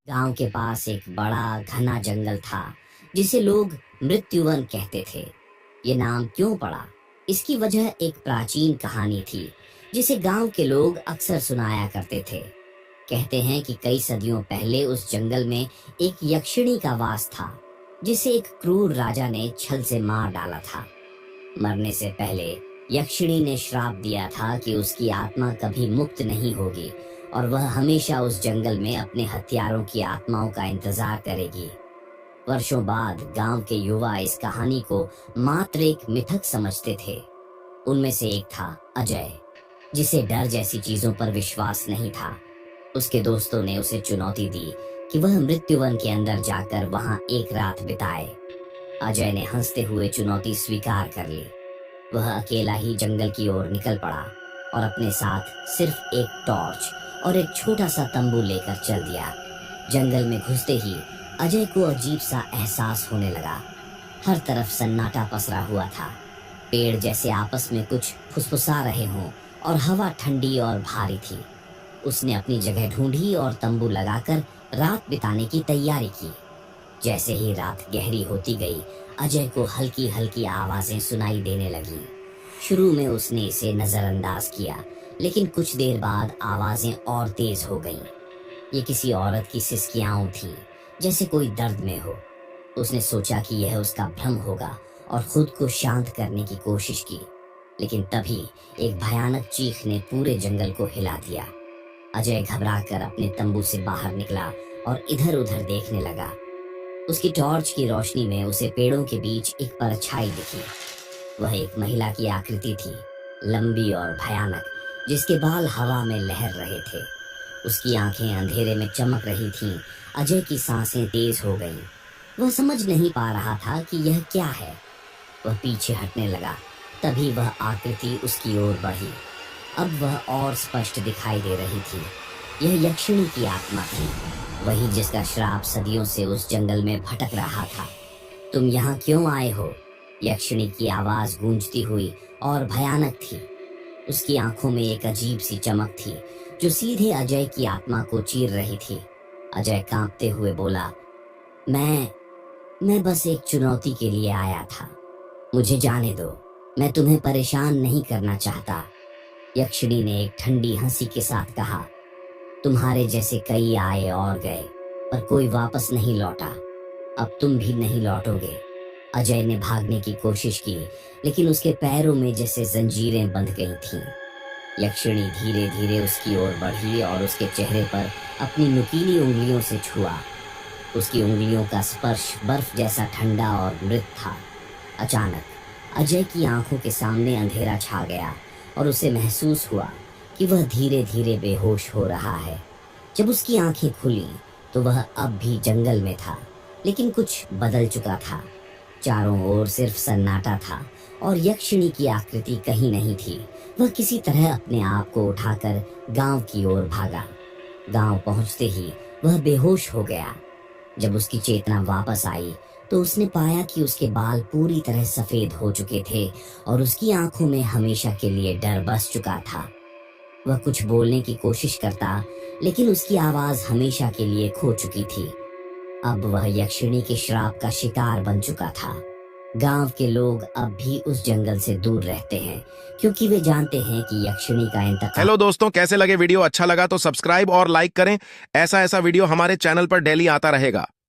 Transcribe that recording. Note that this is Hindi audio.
गांव के पास एक बड़ा घना जंगल था जिसे लोग मृत्युवन कहते थे। ये नाम क्यों पड़ा, इसकी वजह एक प्राचीन कहानी थी जिसे गांव के लोग अक्सर सुनाया करते थे। कहते हैं कि कई सदियों पहले उस जंगल में एक यक्षिणी का वास था जिसे एक क्रूर राजा ने छल से मार डाला था। मरने से पहले यक्षिणी ने श्राप दिया था कि उसकी आत्मा कभी मुक्त नहीं होगी और वह हमेशा उस जंगल में अपने हत्यारों की आत्माओं का इंतजार करेगी। वर्षों बाद गांव के युवा इस कहानी को मात्र एक मिथक समझते थे। उनमें से एक था अजय, जिसे डर जैसी चीजों पर विश्वास नहीं था। उसके दोस्तों ने उसे चुनौती दी कि वह मृत्युवन के अंदर जाकर वहां एक रात बिताए। अजय ने हंसते हुए चुनौती स्वीकार कर ली। वह अकेला ही जंगल की ओर निकल पड़ा और अपने साथ सिर्फ एक टॉर्च और एक छोटा सा तंबू लेकर चल दिया। जंगल में घुसते ही अजय को अजीब सा एहसास होने लगा। हर तरफ सन्नाटा पसरा हुआ था। पेड़ जैसे आपस में कुछ फुसफुसा रहे हों और हवा ठंडी और भारी थी। उसने अपनी जगह ढूंढी और तंबू लगाकर रात बिताने की तैयारी की। जैसे ही रात गहरी होती गई, अजय को हल्की हल्की आवाजें सुनाई देने लगी। शुरू में उसने इसे नजरअंदाज किया, लेकिन कुछ देर बाद आवाजें और तेज हो गईं। ये किसी औरत की सिसकियां थीं, जैसे कोई दर्द में हो। उसने सोचा कि यह उसका भ्रम होगा और खुद को शांत करने की कोशिश की, लेकिन तभी एक भयानक चीख ने पूरे जंगल को हिला दिया। अजय घबराकर अपने तंबू से बाहर निकला और इधर उधर देखने लगा। उसकी टॉर्च की रोशनी में उसे पेड़ों के बीच एक परछाई दिखी। वह एक महिला की आकृति थी, लंबी और भयानक, जिसके बाल हवा में लहर रहे थे। उसकी आंखें अंधेरे में चमक रही थीं। अजय की सांसें तेज हो गईं। वह समझ नहीं पा रहा था कि यह क्या है। वह पीछे हटने लगा। तभी वह आकृति उसकी ओर बढ़ी। अब वह और स्पष्ट दिखाई दे रही थी। यह यक्षिणी की आत्मा थी, वही जिसका श्राप सदियों से उस जंगल में भटक रहा था। तुम यहाँ क्यों आए हो? यक्षिणी की आवाज गूंजती हुई और भयानक थी। उसकी आंखों में एक अजीब सी चमक थी जो सीधे अजय की आत्मा को चीर रही थी। अजय कांपते हुए बोला, मैं बस एक चुनौती के लिए आया था। मुझे जाने दो, मैं तुम्हें परेशान नहीं करना चाहता। यक्षिणी ने एक ठंडी हंसी के साथ कहा, तुम्हारे जैसे कई आए और गए, पर कोई वापस नहीं लौटा। अब तुम भी नहीं लौटोगे। अजय ने भागने की कोशिश की, लेकिन उसके पैरों में जैसे जंजीरें बंध गई थीं। यक्षिणी धीरे धीरे उसकी ओर बढ़ी और उसके चेहरे पर अपनी नुकीली उंगलियों से छुआ। उसकी उंगलियों का स्पर्श बर्फ जैसा ठंडा और मृत था। अचानक अजय की आंखों के सामने अंधेरा छा गया और उसे महसूस हुआ कि वह धीरे धीरे बेहोश हो रहा है। जब उसकी आंखें खुली तो वह अब भी जंगल में था, लेकिन कुछ बदल चुका था। चारों ओर सिर्फ सन्नाटा था और यक्षिणी की आकृति कहीं नहीं थी। वह किसी तरह अपने आप को उठाकर गांव की ओर भागा। गांव पहुंचते ही वह बेहोश हो गया। जब उसकी चेतना वापस आई तो उसने पाया कि उसके बाल पूरी तरह सफेद हो चुके थे और उसकी आंखों में हमेशा के लिए डर बस चुका था। वह कुछ बोलने की कोशिश करता, लेकिन उसकी आवाज हमेशा के लिए खो चुकी थी। अब वह यक्षिणी के श्राप का शिकार बन चुका था। गांव के लोग अब भी उस जंगल से दूर रहते हैं, क्योंकि वे जानते हैं कि यक्षिणी का इंतकाम। हेलो दोस्तों, कैसे लगे वीडियो? अच्छा लगा तो सब्सक्राइब और लाइक करें। ऐसा वीडियो हमारे चैनल पर डेली आता रहेगा।